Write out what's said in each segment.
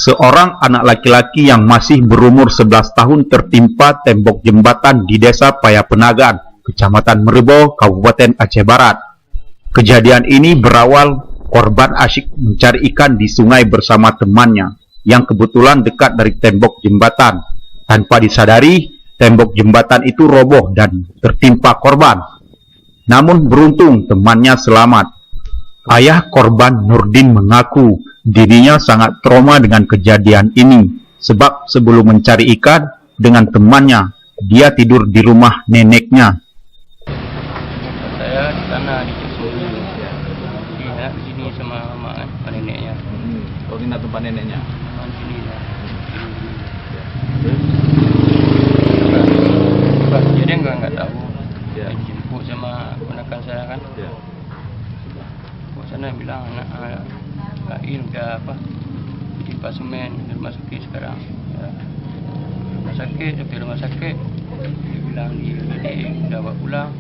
Seorang anak laki-laki yang masih berumur 11 tahun tertimpa tembok jembatan di Desa Payapenagan, Kecamatan Merbau, Kabupaten Aceh Barat. Kejadian ini berawal korban asyik mencari ikan di sungai bersama temannya yang kebetulan dekat dari tembok jembatan. Tanpa disadari, tembok jembatan itu roboh dan tertimpa korban. Namun beruntung temannya selamat. Ayah korban Nurdin mengaku dirinya sangat trauma dengan kejadian ini sebab sebelum mencari ikan dengan temannya, dia tidur di rumah neneknya. Saya di sana di Cisoli, di sini sama mama neneknya. Oh, di tempat neneknya. Di sini ya. Jadi enggak tahu. Ya. Dijemput sama ponakan saya kan. Ya. Sana bilang anak Kail udah ditimpa semen di rumah sakit sekarang ya. Rumah sakit dia bilang dia udah bawa pulang.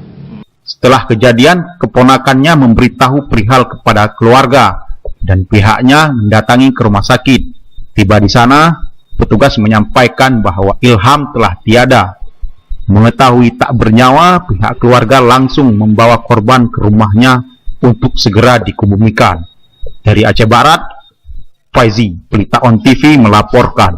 Setelah kejadian, keponakannya memberitahu perihal kepada keluarga dan pihaknya mendatangi ke rumah sakit. Tiba di sana, petugas menyampaikan bahwa Ilham telah tiada. Mengetahui tak bernyawa, pihak keluarga langsung membawa korban ke rumahnya untuk segera dikebumikan. Dari Aceh Barat, Faizi, Pelita On TV melaporkan.